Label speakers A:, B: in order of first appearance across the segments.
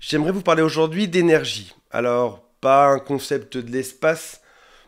A: J'aimerais vous parler aujourd'hui d'énergie. Alors, pas un concept de l'espace,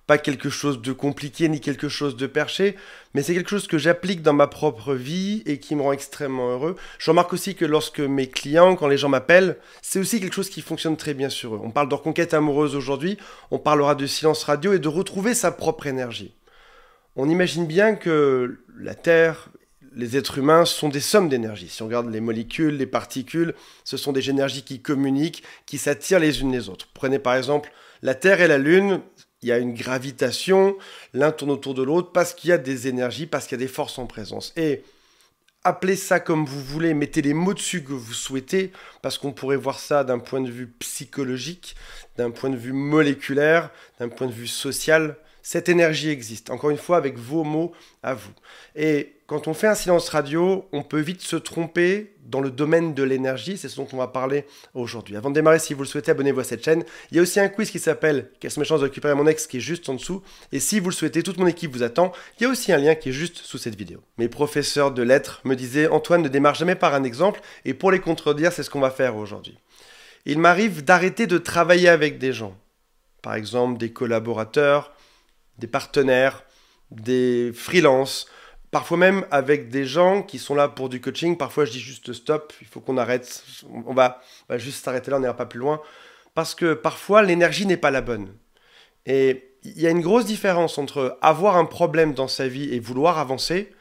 A: pas quelque chose de compliqué ni quelque chose de perché, mais c'est quelque chose que j'applique dans ma propre vie et qui me rend extrêmement heureux. Je remarque aussi que lorsque mes clients, quand les gens m'appellent, c'est aussi quelque chose qui fonctionne très bien sur eux. On parle de reconquête amoureuse aujourd'hui, on parlera de silence radio et de retrouver sa propre énergie. On imagine bien que la Terre, les êtres humains sont des sommes d'énergie. Si on regarde les molécules, les particules, ce sont des énergies qui communiquent, qui s'attirent les unes les autres. Prenez par exemple la Terre et la Lune, il y a une gravitation, l'un tourne autour de l'autre parce qu'il y a des énergies, parce qu'il y a des forces en présence. Et appelez ça comme vous voulez, mettez les mots dessus que vous souhaitez, parce qu'on pourrait voir ça d'un point de vue psychologique, d'un point de vue moléculaire, d'un point de vue social. Cette énergie existe, encore une fois, avec vos mots à vous. Et quand on fait un silence radio, on peut vite se tromper dans le domaine de l'énergie, c'est ce dont on va parler aujourd'hui. Avant de démarrer, si vous le souhaitez, abonnez-vous à cette chaîne. Il y a aussi un quiz qui s'appelle « Quelles sont mes chances de récupérer mon ex ?» qui est juste en dessous. Et si vous le souhaitez, toute mon équipe vous attend. Il y a aussi un lien qui est juste sous cette vidéo. Mes professeurs de lettres me disaient « Antoine, ne démarre jamais par un exemple. » Et pour les contredire, c'est ce qu'on va faire aujourd'hui. Il m'arrive d'arrêter de travailler avec des gens. Par exemple, des collaborateurs, des partenaires, des freelances, parfois même avec des gens qui sont là pour du coaching. Parfois, je dis juste stop, il faut qu'on arrête. On va juste s'arrêter là, on n'ira pas plus loin. Parce que parfois, l'énergie n'est pas la bonne. Et il y a une grosse différence entre avoir un problème dans sa vie et vouloir avancer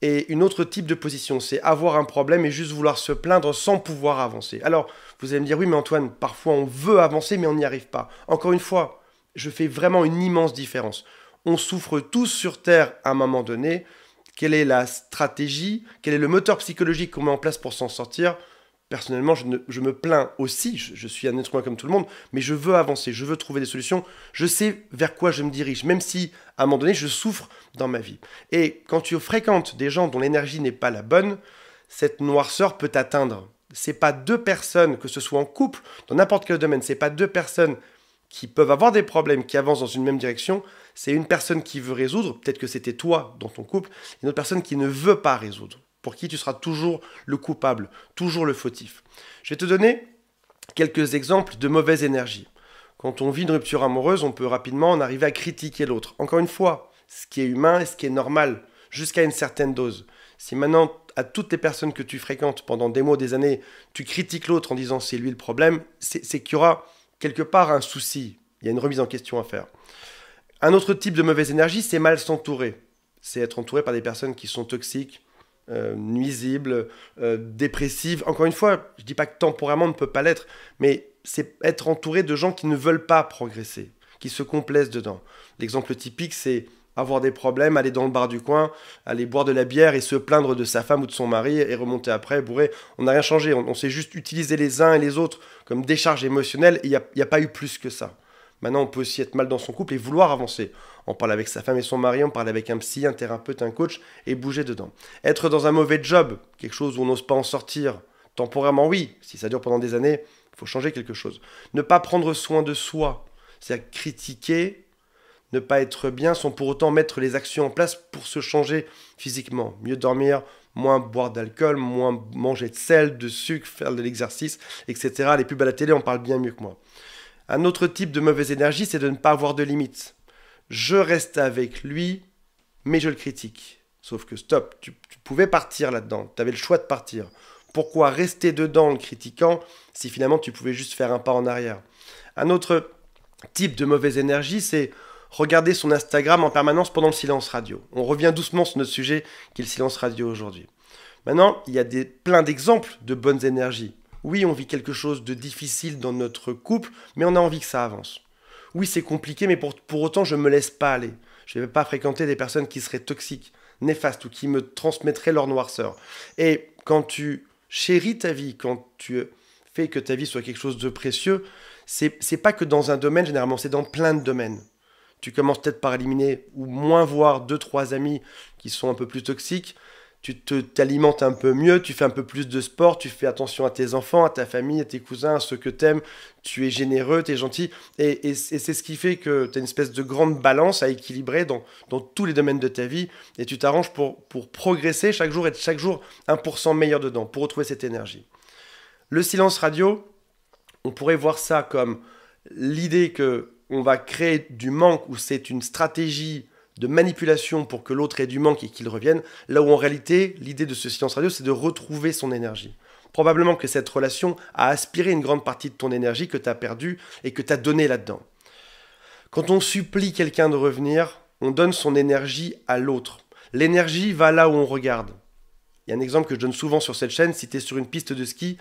A: et une autre type de position. C'est avoir un problème et juste vouloir se plaindre sans pouvoir avancer. Alors, vous allez me dire, oui, mais Antoine, parfois on veut avancer, mais on n'y arrive pas. Encore une fois, je fais vraiment une immense différence. On souffre tous sur Terre à un moment donné. Quelle est la stratégie? Quel est le moteur psychologique qu'on met en place pour s'en sortir? Personnellement, je me plains aussi. Je suis un être humain comme tout le monde, mais je veux avancer, je veux trouver des solutions. Je sais vers quoi je me dirige, même si, à un moment donné, je souffre dans ma vie. Et quand tu fréquentes des gens dont l'énergie n'est pas la bonne, cette noirceur peut t'atteindre. C'est pas deux personnes, que ce soit en couple, dans n'importe quel domaine, c'est pas deux personnes qui peuvent avoir des problèmes, qui avancent dans une même direction, c'est une personne qui veut résoudre, peut-être que c'était toi dans ton couple, et une autre personne qui ne veut pas résoudre, pour qui tu seras toujours le coupable, toujours le fautif. Je vais te donner quelques exemples de mauvaise énergie. Quand on vit une rupture amoureuse, on peut rapidement en arriver à critiquer l'autre. Encore une fois, ce qui est humain et ce qui est normal, jusqu'à une certaine dose. Si maintenant, à toutes les personnes que tu fréquentes pendant des mois, des années, tu critiques l'autre en disant c'est lui le problème, c'est qu'il y aura quelque part un souci, il y a une remise en question à faire. Un autre type de mauvaise énergie, c'est mal s'entourer. C'est être entouré par des personnes qui sont toxiques, nuisibles, dépressives. Encore une fois, je ne dis pas que temporairement on ne peut pas l'être, mais c'est être entouré de gens qui ne veulent pas progresser, qui se complaisent dedans. L'exemple typique, c'est avoir des problèmes, aller dans le bar du coin, aller boire de la bière et se plaindre de sa femme ou de son mari et remonter après bourré. On n'a rien changé, on s'est juste utilisé les uns et les autres comme décharge émotionnelle et il n'y a pas eu plus que ça. Maintenant, on peut aussi être mal dans son couple et vouloir avancer. On parle avec sa femme et son mari, on parle avec un psy, un thérapeute, un coach et bouger dedans. Être dans un mauvais job, quelque chose où on n'ose pas en sortir, temporairement oui, si ça dure pendant des années, il faut changer quelque chose. Ne pas prendre soin de soi, c'est-à-dire critiquer, ne pas être bien sans pour autant mettre les actions en place pour se changer physiquement. Mieux dormir, moins boire d'alcool, moins manger de sel, de sucre, faire de l'exercice, etc. Les pubs à la télé en parlent bien mieux que moi. Un autre type de mauvaise énergie, c'est de ne pas avoir de limites. Je reste avec lui, mais je le critique. Sauf que stop, tu pouvais partir là-dedans, tu avais le choix de partir. Pourquoi rester dedans en le critiquant si finalement tu pouvais juste faire un pas en arrière? Un autre type de mauvaise énergie, c'est regarder son Instagram en permanence pendant le silence radio. On revient doucement sur notre sujet qui est le silence radio aujourd'hui. Maintenant, il y a plein d'exemples de bonnes énergies. Oui, on vit quelque chose de difficile dans notre couple, mais on a envie que ça avance. Oui, c'est compliqué, mais pour autant, je ne me laisse pas aller. Je ne vais pas fréquenter des personnes qui seraient toxiques, néfastes ou qui me transmettraient leur noirceur. Et quand tu chéris ta vie, quand tu fais que ta vie soit quelque chose de précieux, c'est pas que dans un domaine, généralement, c'est dans plein de domaines. Tu commences peut-être par éliminer ou moins voir 2-3 amis qui sont un peu plus toxiques. Tu t'alimentes un peu mieux, tu fais un peu plus de sport, tu fais attention à tes enfants, à ta famille, à tes cousins, à ceux que t'aimes, tu es généreux, tu es gentil, et c'est ce qui fait que tu as une espèce de grande balance à équilibrer dans tous les domaines de ta vie, et tu t'arranges pour progresser chaque jour, être chaque jour 1% meilleur dedans, pour retrouver cette énergie. Le silence radio, On pourrait voir ça comme l'idée que on va créer du manque ou c'est une stratégie de manipulation pour que l'autre ait du manque et qu'il revienne, là où en réalité, l'idée de ce silence radio, c'est de retrouver son énergie. Probablement que cette relation a aspiré une grande partie de ton énergie que tu as perdue et que tu as donnée là-dedans. Quand on supplie quelqu'un de revenir, on donne son énergie à l'autre. L'énergie va là où on regarde. Il y a un exemple que je donne souvent sur cette chaîne, si tu es sur une piste de ski,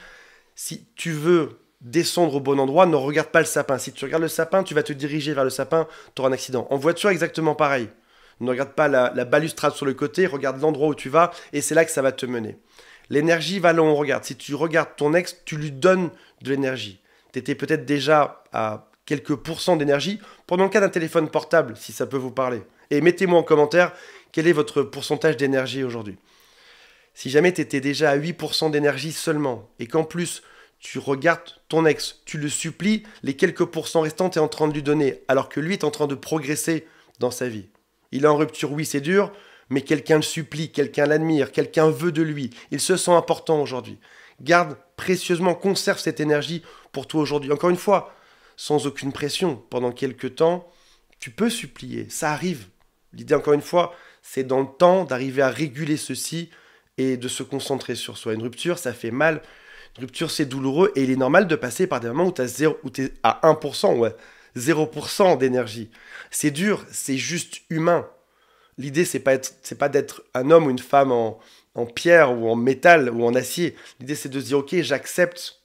A: si tu veux descendre au bon endroit, ne regarde pas le sapin. Si tu regardes le sapin, tu vas te diriger vers le sapin, tu auras un accident. En voiture, exactement pareil. Ne regarde pas la balustrade sur le côté, regarde l'endroit où tu vas, et c'est là que ça va te mener. L'énergie va là où on regarde. Si tu regardes ton ex, tu lui donnes de l'énergie. Tu étais peut-être déjà à quelques pourcents d'énergie. Prenons le cas d'un téléphone portable, si ça peut vous parler. Et mettez-moi en commentaire quel est votre pourcentage d'énergie aujourd'hui. Si jamais tu étais déjà à 8% d'énergie seulement, et qu'en plus tu regardes ton ex, tu le supplies, les quelques pourcents restants, tu es en train de lui donner, alors que lui est en train de progresser dans sa vie. Il est en rupture, oui, c'est dur, mais quelqu'un le supplie, quelqu'un l'admire, quelqu'un veut de lui. Il se sent important aujourd'hui. Garde précieusement, conserve cette énergie pour toi aujourd'hui. Encore une fois, sans aucune pression, pendant quelques temps, tu peux supplier, ça arrive. L'idée, encore une fois, c'est dans le temps d'arriver à réguler ceci et de se concentrer sur soi. Une rupture, ça fait mal. Une rupture, c'est douloureux et il est normal de passer par des moments où tu es à 1%, ouais, 0% d'énergie. C'est dur, c'est juste humain. L'idée, c'est pas d'être un homme ou une femme en pierre ou en métal ou en acier. L'idée, c'est de se dire, ok, j'accepte,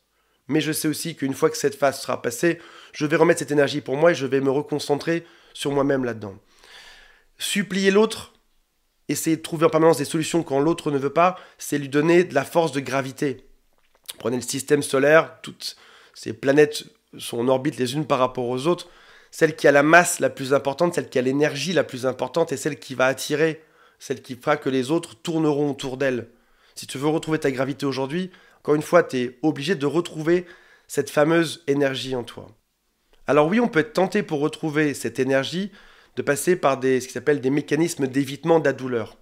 A: mais je sais aussi qu'une fois que cette phase sera passée, je vais remettre cette énergie pour moi et je vais me reconcentrer sur moi-même là-dedans. Supplier l'autre, essayer de trouver en permanence des solutions quand l'autre ne veut pas, c'est lui donner de la force de gravité. Prenez le système solaire, toutes ces planètes sont en orbite les unes par rapport aux autres. Celle qui a la masse la plus importante, celle qui a l'énergie la plus importante est celle qui va attirer, celle qui fera que les autres tourneront autour d'elle. Si tu veux retrouver ta gravité aujourd'hui, encore une fois, tu es obligé de retrouver cette fameuse énergie en toi. Alors oui, on peut être tenté pour retrouver cette énergie de passer par ce qui s'appelle des mécanismes d'évitement de la douleur.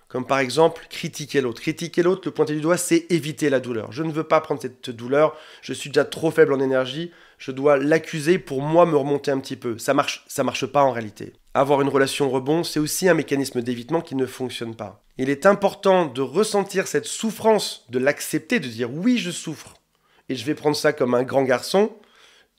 A: Comme par exemple, critiquer l'autre. Critiquer l'autre, le pointer du doigt, c'est éviter la douleur. Je ne veux pas prendre cette douleur, je suis déjà trop faible en énergie, je dois l'accuser pour moi me remonter un petit peu. Ça marche pas en réalité. Avoir une relation rebond, c'est aussi un mécanisme d'évitement qui ne fonctionne pas. Il est important de ressentir cette souffrance, de l'accepter, de dire oui, je souffre. Et je vais prendre ça comme un grand garçon,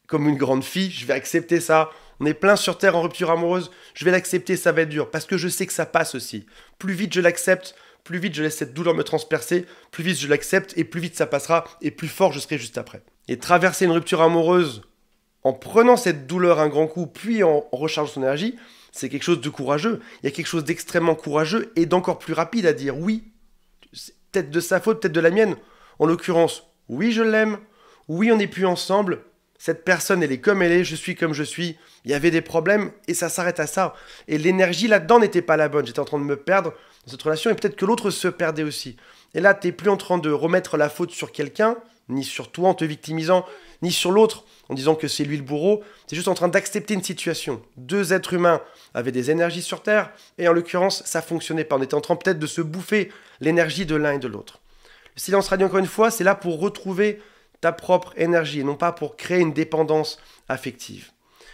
A: comme une grande fille, je vais accepter ça. On est plein sur terre en rupture amoureuse, je vais l'accepter, ça va être dur, parce que je sais que ça passe aussi. Plus vite je l'accepte, plus vite je laisse cette douleur me transpercer, plus vite je l'accepte, et plus vite ça passera, et plus fort je serai juste après. Et traverser une rupture amoureuse en prenant cette douleur un grand coup, puis en rechargeant son énergie, c'est quelque chose de courageux. Il y a quelque chose d'extrêmement courageux et d'encore plus rapide à dire oui. C'est peut-être de sa faute, peut-être de la mienne. En l'occurrence, oui je l'aime, oui on n'est plus ensemble, cette personne, elle est comme elle est, je suis comme je suis. Il y avait des problèmes et ça s'arrête à ça. Et l'énergie là-dedans n'était pas la bonne. J'étais en train de me perdre dans cette relation et peut-être que l'autre se perdait aussi. Et là, tu n'es plus en train de remettre la faute sur quelqu'un, ni sur toi en te victimisant, ni sur l'autre en disant que c'est lui le bourreau. Tu es juste en train d'accepter une situation. Deux êtres humains avaient des énergies sur Terre et en l'occurrence, ça ne fonctionnait pas. On était en train peut-être de se bouffer l'énergie de l'un et de l'autre. Le silence radio, encore une fois, c'est là pour retrouver ta propre énergie et non pas pour créer une dépendance affective.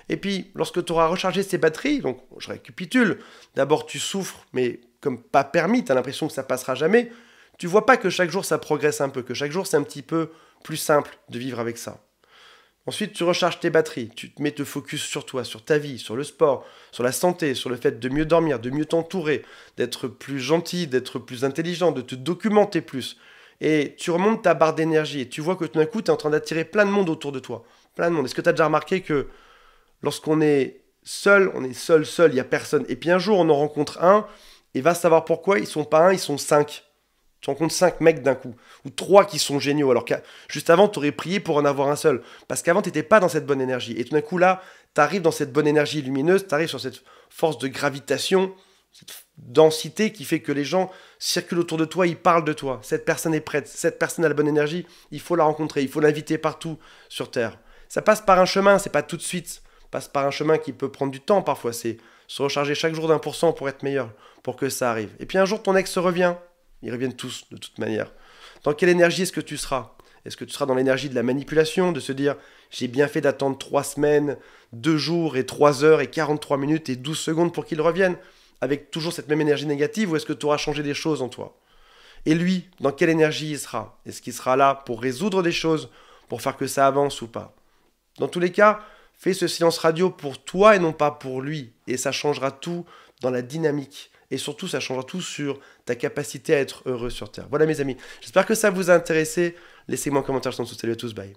A: Et puis, lorsque tu auras rechargé ces batteries, donc je récapitule, d'abord tu souffres, mais comme pas permis, tu as l'impression que ça passera jamais, tu vois pas que chaque jour ça progresse un peu, que chaque jour c'est un petit peu plus simple de vivre avec ça. Ensuite, tu recharges tes batteries, tu te mets te focus sur toi, sur ta vie, sur le sport, sur la santé, sur le fait de mieux dormir, de mieux t'entourer, d'être plus gentil, d'être plus intelligent, de te documenter plus. Et tu remontes ta barre d'énergie et tu vois que tout d'un coup, tu es en train d'attirer plein de monde autour de toi. Plein de monde. Est-ce que tu as déjà remarqué que lorsqu'on est seul, il n'y a personne. Et puis un jour, on en rencontre un et va savoir pourquoi, ils sont pas un, ils sont 5. Tu rencontres 5 mecs d'un coup. Ou 3 qui sont géniaux. Alors que juste avant, tu aurais prié pour en avoir un seul. Parce qu'avant, tu n'étais pas dans cette bonne énergie. Et tout d'un coup, là, tu arrives dans cette bonne énergie lumineuse, tu arrives sur cette force de gravitation, cette densité qui fait que les gens circulent autour de toi, ils parlent de toi. Cette personne est prête, cette personne a la bonne énergie, il faut la rencontrer, il faut l'inviter partout sur Terre. Ça passe par un chemin, c'est pas tout de suite. Ça passe par un chemin qui peut prendre du temps parfois. C'est se recharger chaque jour d'1% pour être meilleur, pour que ça arrive. Et puis un jour, ton ex revient. Ils reviennent tous, de toute manière. Dans quelle énergie est-ce que tu seras ? Est-ce que tu seras dans l'énergie de la manipulation, de se dire j'ai bien fait d'attendre 3 semaines, 2 jours et 3 heures et 43 minutes et 12 secondes pour qu'il revienne, avec toujours cette même énergie négative, ou est-ce que tu auras changé des choses en toi? Et lui, dans quelle énergie il sera? Est-ce qu'il sera là pour résoudre des choses, pour faire que ça avance ou pas? Dans tous les cas, fais ce silence radio pour toi et non pas pour lui. Et ça changera tout dans la dynamique. Et surtout, ça changera tout sur ta capacité à être heureux sur Terre. Voilà mes amis, j'espère que ça vous a intéressé. Laissez-moi un commentaire en dessous. Salut à tous, bye.